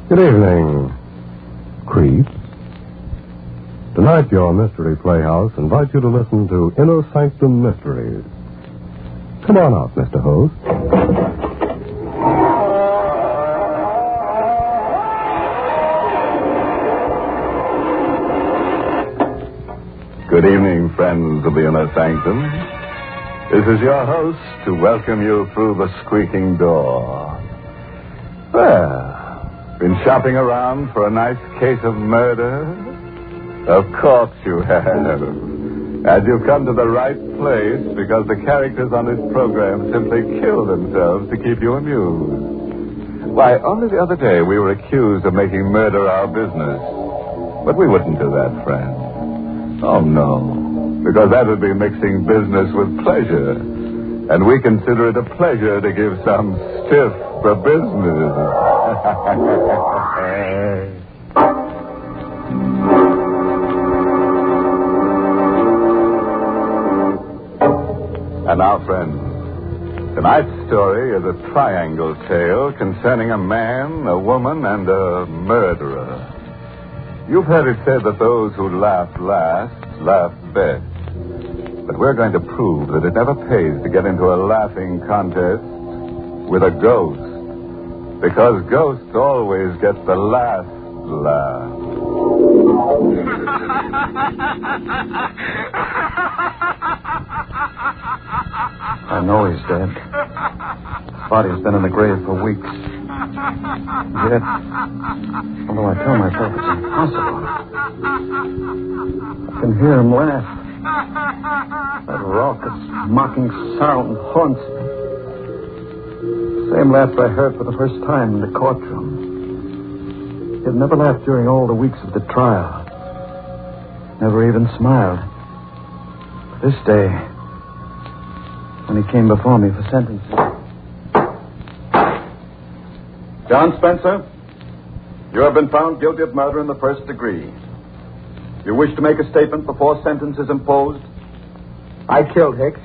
Good evening, creep. Tonight, your Mystery Playhouse invites you to listen to Inner Sanctum Mysteries. Come on out, Mr. Host. Good evening, friends of the Inner Sanctum. This is your host to welcome you through the squeaking door. Well, been shopping around for a nice case of murder? Of course you have. And you've come to the right place because the characters on this program simply kill themselves to keep you amused. Why, only the other day we were accused of making murder our business. But we wouldn't do that, friend. Oh, no. Because that would be mixing business with pleasure. And we consider it a pleasure to give some stiff for business. And now, friends, tonight's story is a triangle tale concerning a man, a woman, and a murderer. You've heard it said that those who laugh last, laugh best. But we're going to prove that it never pays to get into a laughing contest with a ghost. Because ghosts always get the last laugh. I know he's dead. Body's been in the grave for weeks. Yet, although I tell myself it's impossible, I can hear him laugh. That raucous, mocking sound haunts me. Same laugh I heard for the first time in the courtroom. He had never laughed during all the weeks of the trial. Never even smiled. But this day, when he came before me for sentencing. John Spencer, you have been found guilty of murder in the first degree. You wish to make a statement before sentence is imposed? I killed Hicks.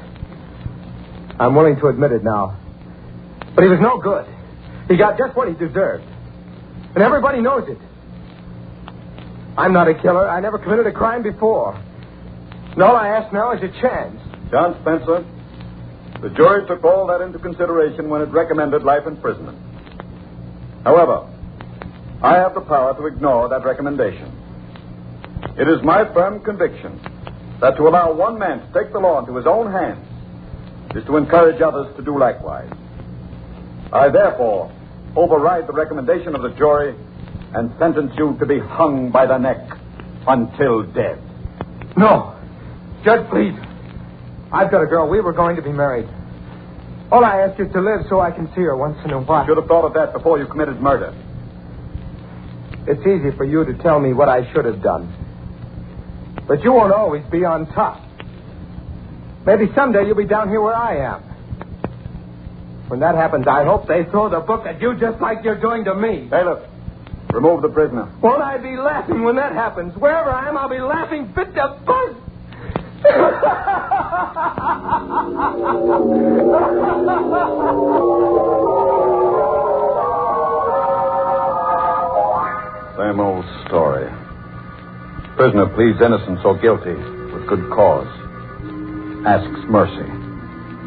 I'm willing to admit it now. But he was no good. He got just what he deserved. And everybody knows it. I'm not a killer. I never committed a crime before. And all I ask now is a chance. John Spencer, the jury took all that into consideration when it recommended life imprisonment. However, I have the power to ignore that recommendation. It is my firm conviction that to allow one man to take the law into his own hands is to encourage others to do likewise. I therefore override the recommendation of the jury and sentence you to be hung by the neck until dead. No. Judge, please. I've got a girl. We were going to be married. All I ask is to live so I can see her once in a while. You should have thought of that before you committed murder. It's easy for you to tell me what I should have done. But you won't always be on top. Maybe someday you'll be down here where I am. When that happens, I hope they throw the book at you just like you're doing to me. Bailiff, remove the prisoner. Won't I be laughing when that happens? Wherever I am, I'll be laughing fit to burst. Same old story. Prisoner pleads innocent or guilty with good cause. Asks mercy.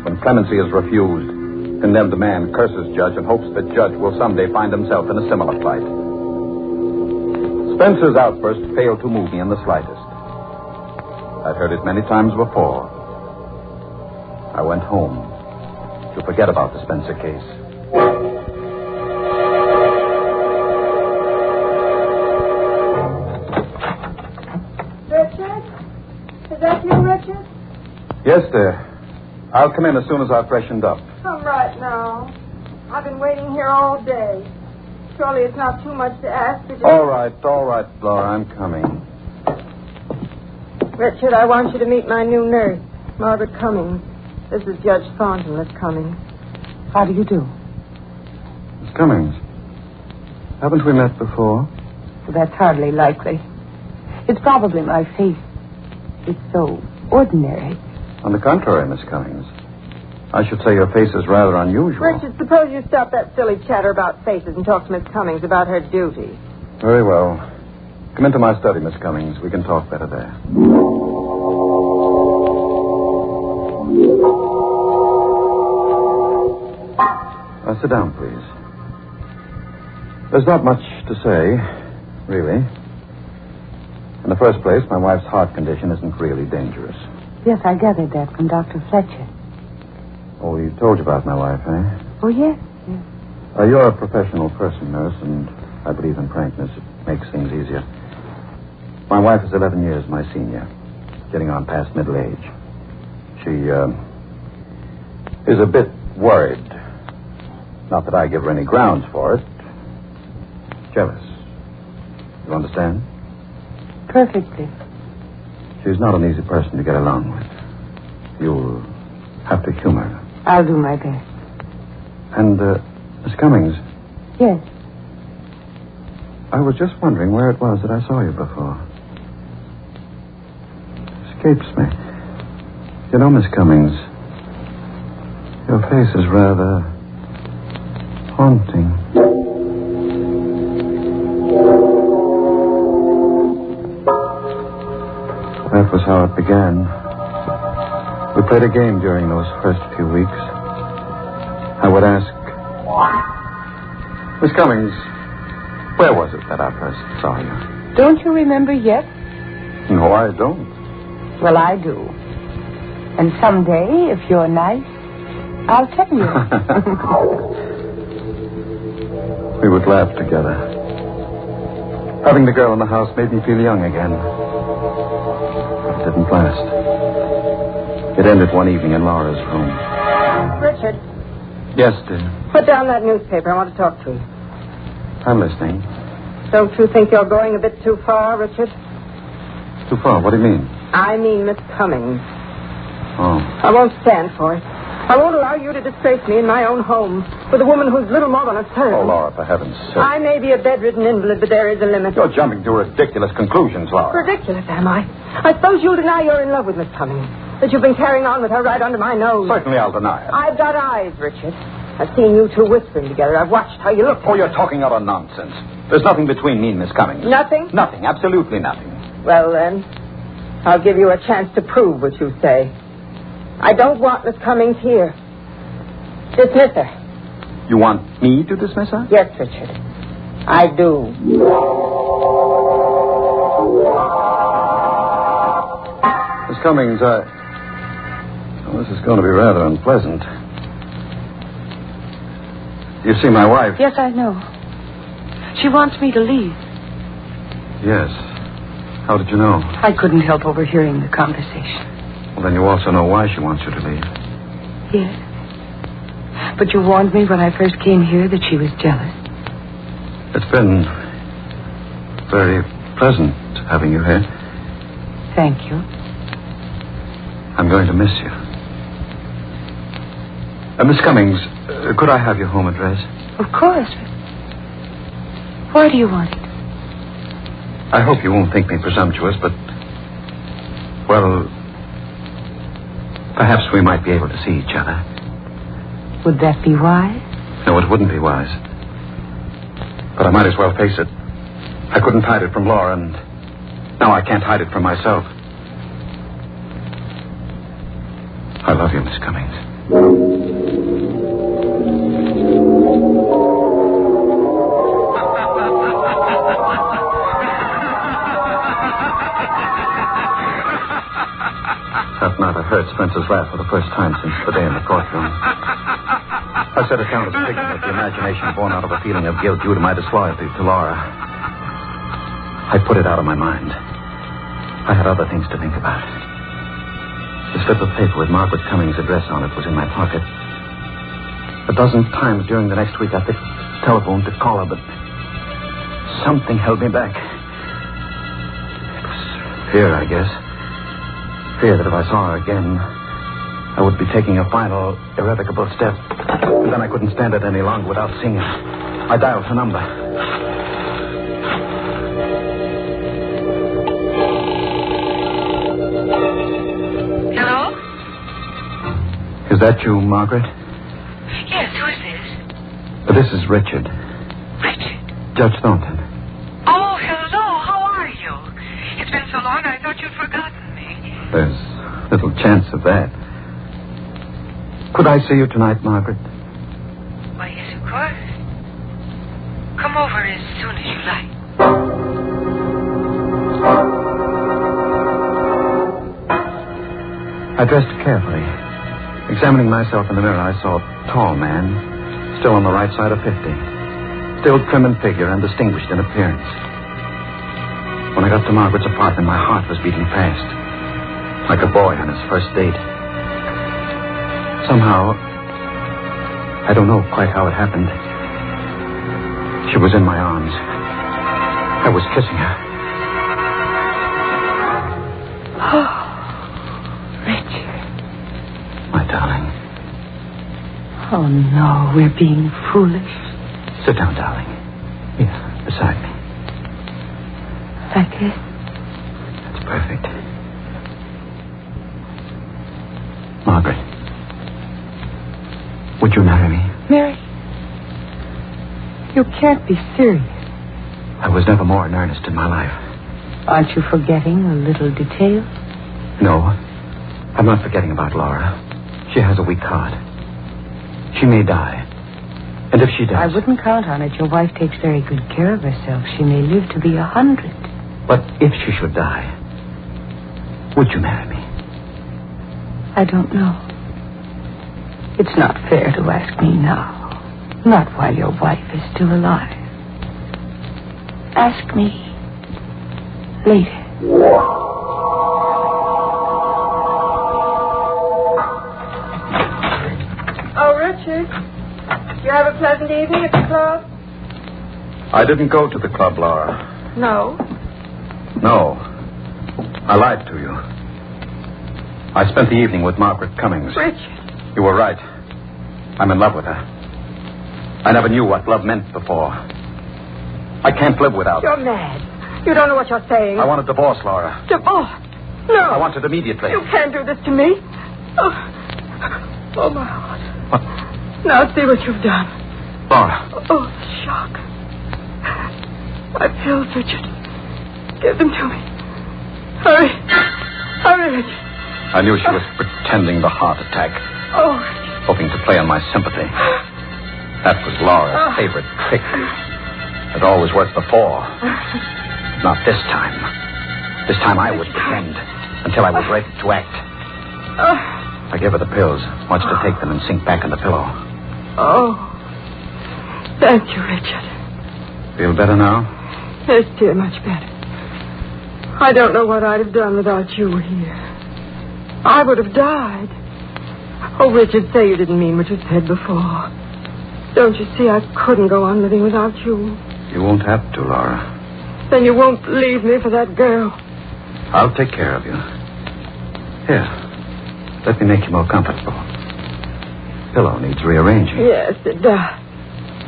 When clemency is refused, condemned man curses judge and hopes that judge will someday find himself in a similar plight. Spencer's outburst failed to move me in the slightest. I'd heard it many times before. I went home to forget about the Spencer case. Richard? Is that you, Richard? Yes, dear. I'll come in as soon as I've freshened up. Come right now. I've been waiting here all day. Surely it's not too much to ask to just... All right, Laura, I'm coming. Richard, I want you to meet my new nurse, Margaret Cummings. This is Judge Thornton that's coming. How do you do? Miss Cummings, haven't we met before? Well, that's hardly likely. It's probably my face. It's so ordinary. On the contrary, Miss Cummings. I should say your face is rather unusual. Richard, suppose you stop that silly chatter about faces and talk to Miss Cummings about her duty. Very well. Come into my study, Miss Cummings. We can talk better there. Sit down, please. There's not much to say, really. In the first place, my wife's heart condition isn't really dangerous. Yes, I gathered that from Dr. Fletcher. Oh, he told you about my wife, eh? Oh, yes, yes. You're a professional person, nurse, and I believe in frankness. It makes things easier. My wife is 11 years my senior, getting on past middle age. She is a bit worried. Not that I give her any grounds for it. Jealous. You understand? Perfectly. She's not an easy person to get along with. You'll have to humor her. I'll do my best. And, Miss Cummings. Yes. I was just wondering where it was that I saw you before. Escapes me. You know, Miss Cummings, your face is rather haunting. That was how it began. We played a game during those first few weeks. I would ask, Miss Cummings, where was it that I first saw you? Don't you remember yet? No, I don't. Well, I do. And someday, if you're nice, I'll tell you. We would laugh together. Having the girl in the house made me feel young again. But it didn't last. It ended one evening in Laura's room. Richard. Yes, dear. Put down that newspaper. I want to talk to you. I'm listening. Don't you think you're going a bit too far, Richard? Too far? What do you mean? I mean Miss Cummings. Oh. I won't stand for it. I won't allow you to disgrace me in my own home with a woman who's little more than a servant. Oh, Laura, for heaven's sake. I may be a bedridden invalid, but there is a limit. You're jumping to ridiculous conclusions, Laura. Ridiculous, am I? I suppose you'll deny you're in love with Miss Cummings. That you've been carrying on with her right under my nose. Certainly I'll deny it. I've got eyes, Richard. I've seen you two whispering together. I've watched how you look. Oh, you're talking utter nonsense. There's nothing between me and Miss Cummings. Nothing? Nothing. Absolutely nothing. Well, then, I'll give you a chance to prove what you say. I don't want Miss Cummings here. Dismiss her. You want me to dismiss her? Yes, Richard. I do. Miss Cummings, well, this is going to be rather unpleasant. You see my wife? Yes, I know. She wants me to leave. Yes. How did you know? I couldn't help overhearing the conversation. Well, then you also know why she wants you to leave. Yes. But you warned me when I first came here that she was jealous. It's been very pleasant having you here. Thank you. I'm going to miss you. Miss Cummings, could I have your home address? Of course. Why do you want it? I hope you won't think me presumptuous, but, well, perhaps we might be able to see each other. Would that be wise? No, it wouldn't be wise. But I might as well face it. I couldn't hide it from Laura, and now I can't hide it from myself. I love you, Miss Cummings. That matter heard Spencer's laugh for the first time since the day in the courtroom. I set it down as a figment of the imagination born out of a feeling of guilt due to my disloyalty to Laura. I put it out of my mind. I had other things to think about. The slip of paper with Margaret Cummings' address on it was in my pocket. A dozen times during the next week I picked the telephone to call her, but something held me back. It was fear, I guess. Fear that if I saw her again, I would be taking a final, irrevocable step. And then I couldn't stand it any longer without seeing her. I dialed her number. Is that you, Margaret? Yes, who is this? This is Richard. Richard. Judge Thornton. Oh, hello. How are you? It's been so long I thought you'd forgotten me. There's little chance of that. Could I see you tonight, Margaret? Why, yes, of course. Come over as soon as you like. I dressed carefully. Examining myself in the mirror, I saw a tall man, still on the right side of 50. Still trim in figure and distinguished in appearance. When I got to Margaret's apartment, my heart was beating fast. Like a boy on his first date. Somehow, I don't know quite how it happened. She was in my arms. I was kissing her. Oh, Richard. My darling. Oh, no, we're being foolish. Sit down, darling. Here, beside me. Like this? That's perfect. Margaret. Would you marry me? Mary, you can't be serious. I was never more in earnest in my life. Aren't you forgetting a little detail? No, I'm not forgetting about Laura. She has a weak heart. She may die. And if she does... I wouldn't count on it. Your wife takes very good care of herself. She may live to be 100. But if she should die, would you marry me? I don't know. It's not fair to ask me now. Not while your wife is still alive. Ask me later. Oh, Richard. Did you have a pleasant evening at the club? I didn't go to the club, Laura. No. No. I lied to you. I spent the evening with Margaret Cummings. Richard. You were right. I'm in love with her. I never knew what love meant before. I can't live without her. You're mad. You don't know what you're saying. I want a divorce, Laura. Divorce? No. I want it immediately. You can't do this to me. Oh, my heart. What? Now see what you've done. Laura. Oh, the shock. My pills, Richard. Give them to me. Hurry. Hurry, Richard. I knew she was pretending the heart attack. Oh, Hoping to play on my sympathy. That was Laura's favorite trick. It always worked before. Not this time. This time I would pretend until I was ready to act. I gave her the pills, watched her take them and sink back in the pillow. Oh. Thank you, Richard. Feel better now? Yes, dear, much better. I don't know what I'd have done without you here. I would have died. Oh, Richard, say you didn't mean what you said before. Don't you see I couldn't go on living without you? You won't have to, Laura. Then you won't leave me for that girl. I'll take care of you. Here, let me make you more comfortable. Pillow needs rearranging. Yes, it does.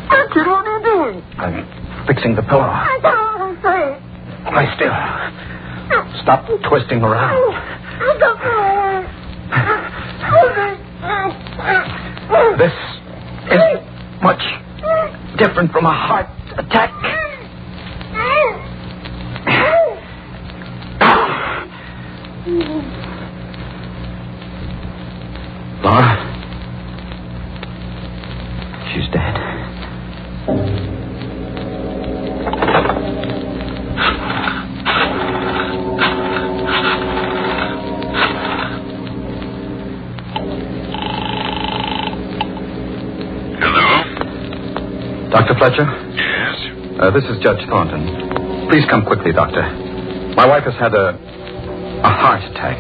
Richard, what are you doing? I'm fixing the pillow. I don't say. Lie still. Stop twisting around. This is much different from a heart attack. Laura, she's dead. Dr. Fletcher? Yes? This is Judge Thornton. Please come quickly, Doctor. My wife has had a heart attack.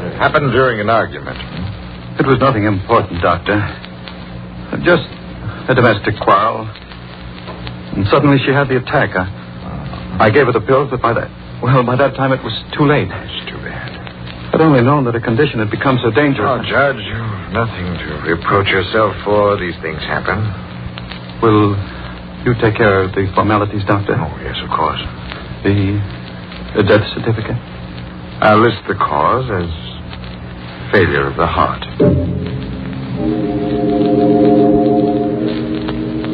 It happened during an argument. It was nothing important, Doctor. Just a domestic quarrel. And suddenly she had the attack. I gave her the pills, but by that time it was too late. It's too bad. I'd only known that her condition had become so dangerous. Oh, Judge, you've nothing to reproach yourself for. These things happen. Will you take care of the formalities, Doctor? Oh, yes, of course. The death certificate? I'll list the cause as failure of the heart.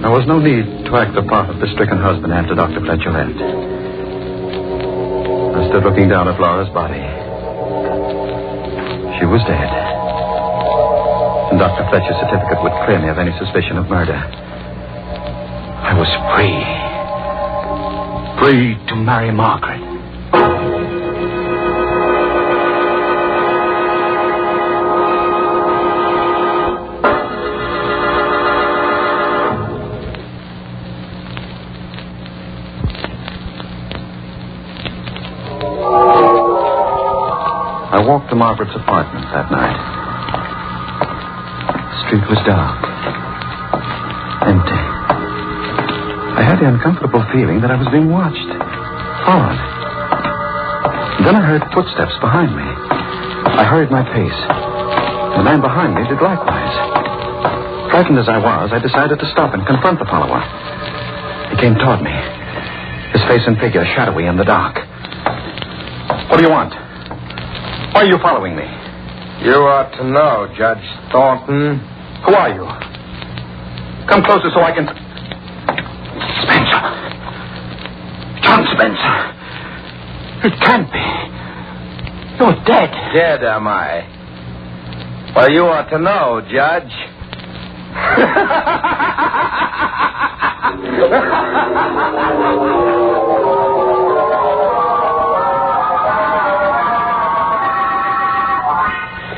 There was no need to act the part of the stricken husband after Dr. Fletcher left. I stood looking down at Laura's body. She was dead. And Dr. Fletcher's certificate would clear me of any suspicion of murder. I was free. Free to marry Margaret. I walked to Margaret's apartment that night. The street was dark. Empty. I had the uncomfortable feeling that I was being watched. Followed. Then I heard footsteps behind me. I hurried my pace. The man behind me did likewise. Frightened as I was, I decided to stop and confront the follower. He came toward me. His face and figure shadowy in the dark. What do you want? Why are you following me? You ought to know, Judge Thornton. Who are you? Come closer so I can... Spencer. John Spencer. It can't be. You're dead. Dead, am I? Well, you ought to know, Judge.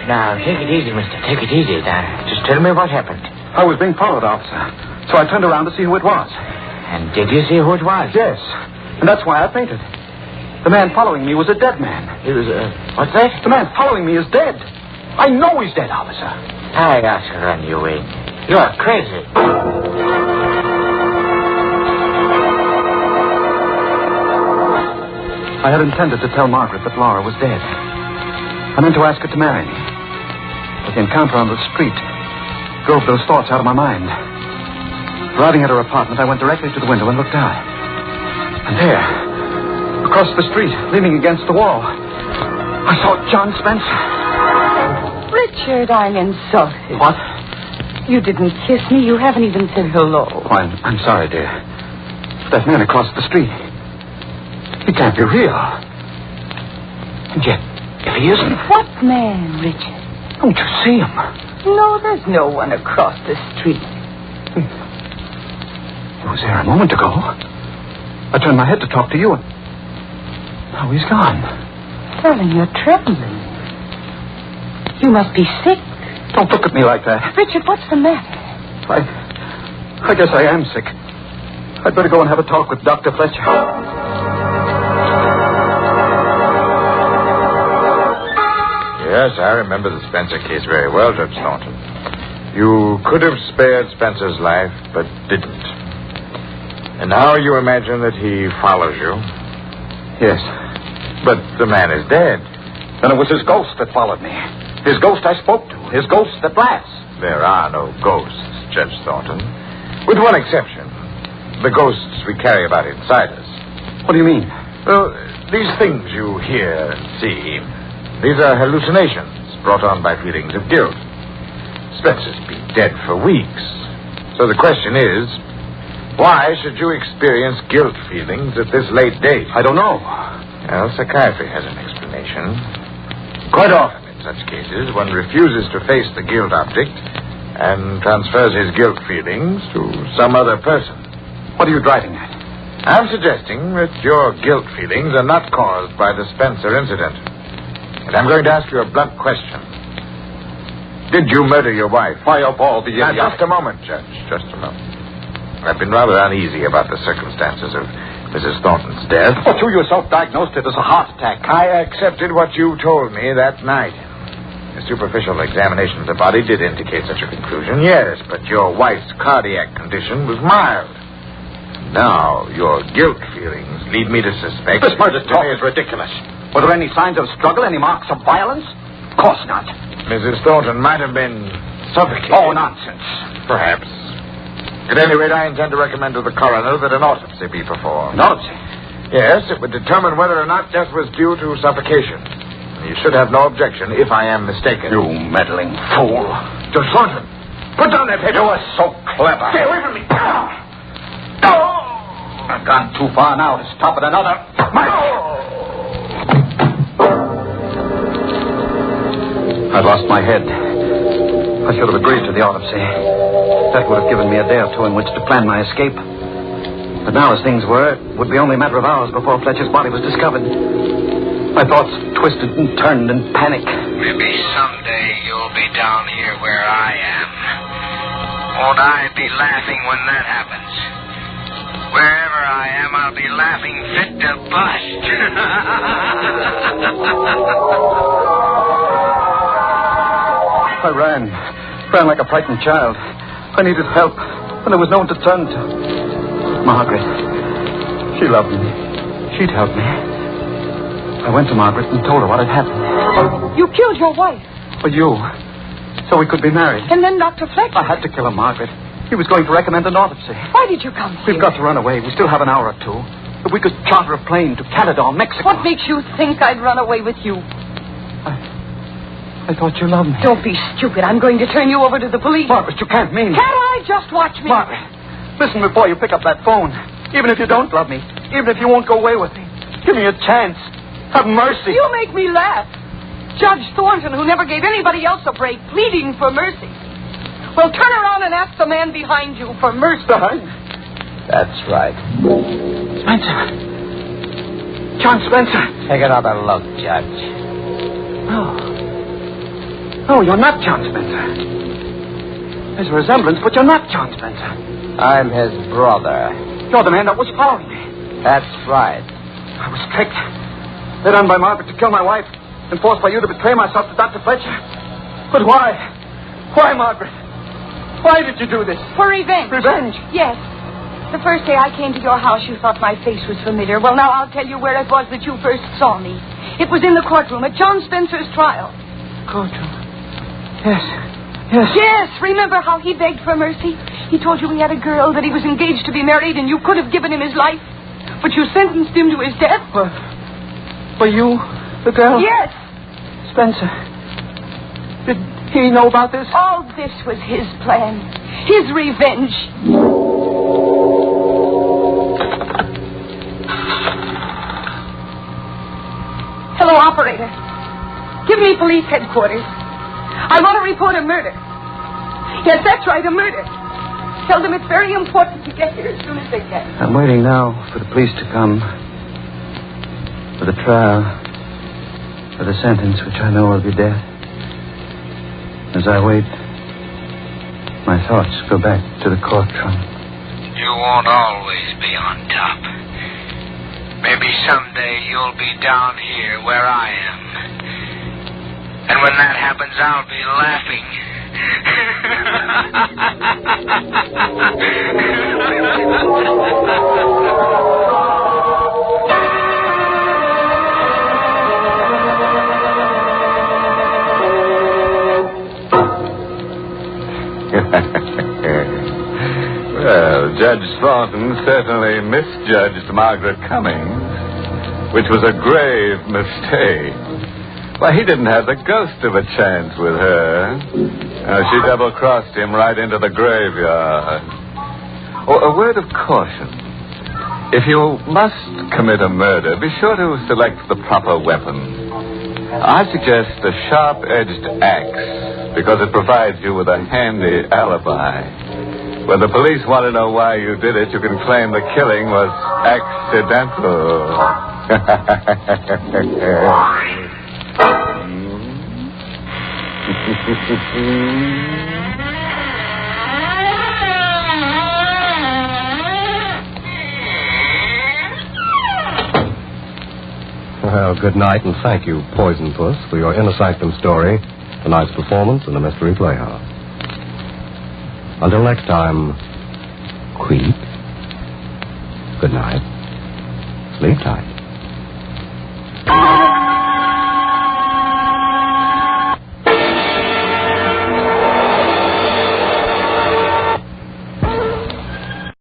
Now, take it easy, mister. Take it easy. Now, just tell me what happened. I was being followed, officer. So I turned around to see who it was. And did you see who it was? Yes. And that's why I fainted. The man following me was a dead man. He was, what's that? The man following me is dead. I know he's dead, officer. I ask her on you, Wayne. You're crazy. I had intended to tell Margaret that Laura was dead. I meant to ask her to marry me. But the encounter on the street drove those thoughts out of my mind. Arriving at her apartment, I went directly to the window and looked out. And there, across the street, leaning against the wall, I saw John Spencer. Richard, I'm insulted. What? You didn't kiss me. You haven't even said hello. Oh, I'm sorry, dear. That man across the street, he can't be real. And yet, if he isn't... What man, Richard? Don't you see him? No, there's no one across the street. He was there a moment ago. I turned my head to talk to you, and now he's gone. Darling, you're trembling. You must be sick. Don't look at me like that. Richard, what's the matter? I guess I am sick. I'd better go and have a talk with Dr. Fletcher. Yes, I remember the Spencer case very well, Judge Thornton. You could have spared Spencer's life, but didn't. And now you imagine that he follows you? Yes. But the man is dead. Then it was his ghost that followed me. His ghost I spoke to. His ghost that laughs. There are no ghosts, Judge Thornton. With one exception. The ghosts we carry about inside us. What do you mean? Well, these things you hear and see, these are hallucinations brought on by feelings of guilt. Spencer's been dead for weeks. So the question is, why should you experience guilt feelings at this late date? I don't know. Well, psychiatry has an explanation. Quite often in such cases, one refuses to face the guilt object and transfers his guilt feelings to some other person. What are you driving at? I'm suggesting that your guilt feelings are not caused by the Spencer incident. And I'm going to ask you a blunt question. Did you murder your wife? Why, of all the idiots... Now, just a moment, Judge. Just a moment. I've been rather uneasy about the circumstances of Mrs. Thornton's death. But you yourself diagnosed it as a heart attack. I accepted what you told me that night. A superficial examination of the body did indicate such a conclusion, yes, but your wife's cardiac condition was mild. Now, your guilt feelings lead me to suspect... This murder talk is ridiculous. Were there any signs of struggle, any marks of violence? Of course not. Mrs. Thornton might have been suffocated. Oh, nonsense. Perhaps. At any rate, I intend to recommend to the coroner that an autopsy be performed. An autopsy? Yes, it would determine whether or not death was due to suffocation. You should have no objection if I am mistaken. You meddling fool. Judge Thornton, put down that paper. You are so clever. Stay away from me. I've gone too far now to stop at another. I lost my head. I should have agreed to the autopsy. That would have given me a day or two in which to plan my escape. But now, as things were, it would be only a matter of hours before Fletcher's body was discovered. My thoughts twisted and turned in panic. Maybe someday you'll be down here where I am. Won't I be laughing when that happens? Wherever I am, I'll be laughing fit to bust. I ran like a frightened child. I needed help, and there was no one to turn to. Margaret. She loved me. She'd help me. I went to Margaret and told her what had happened. You killed your wife. For you. So we could be married. And then Dr. Fletcher. I had to kill her, Margaret. He was going to recommend an autopsy. Why did you come here? We've got to run away. We still have an hour or two. If we could charter a plane to Canada or Mexico. What makes you think I'd run away with you? I thought you loved me. Don't be stupid. I'm going to turn you over to the police. Margaret, you can't mean it. Can't I? Just watch me. Margaret, listen before you pick up that phone. Even if you don't love me, even if you won't go away with me, give me a chance. Have mercy. You make me laugh. Judge Thornton, who never gave anybody else a break, pleading for mercy. Well, turn around and ask the man behind you for mercy. Behind? That's right. Spencer. John Spencer. Take another look, Judge. No, you're not John Spencer. There's a resemblance, but you're not John Spencer. I'm his brother. You're the man that was following me. That's right. I was tricked. Led on by Margaret to kill my wife, and forced by you to betray myself to Dr. Fletcher. But why? Why, Margaret? Why did you do this? For revenge. Revenge? Yes. The first day I came to your house, you thought my face was familiar. Well, now I'll tell you where it was that you first saw me. It was in the courtroom at John Spencer's trial. Courtroom? Yes. Yes, remember how he begged for mercy? He told you he had a girl, that he was engaged to be married, and you could have given him his life. But you sentenced him to his death. Were you the girl? Yes. Spencer. Did he know about this? All this was his plan. His revenge. Hello, operator. Give me police headquarters. I want to report a murder. Yes, that's right, a murder. Tell them it's very important to get here as soon as they can. I'm waiting now for the police to come. For the trial. For the sentence, which I know will be death. As I wait, my thoughts go back to the courtroom. You won't always be on top. Maybe someday you'll be down here where I am. And when that happens, I'll be laughing. Well, Judge Thornton certainly misjudged Margaret Cummings, which was a grave mistake. Why, he didn't have the ghost of a chance with her. She double-crossed him right into the graveyard. Oh, a word of caution. If you must commit a murder, be sure to select the proper weapon. I suggest a sharp-edged axe, because it provides you with a handy alibi. When the police want to know why you did it, you can claim the killing was accidental. Well, good night, and thank you, Poison Puss, for your Inner Sanctum story, tonight's performance in the Mystery Playhouse. Until next time, creep. Good night. Sleep tight.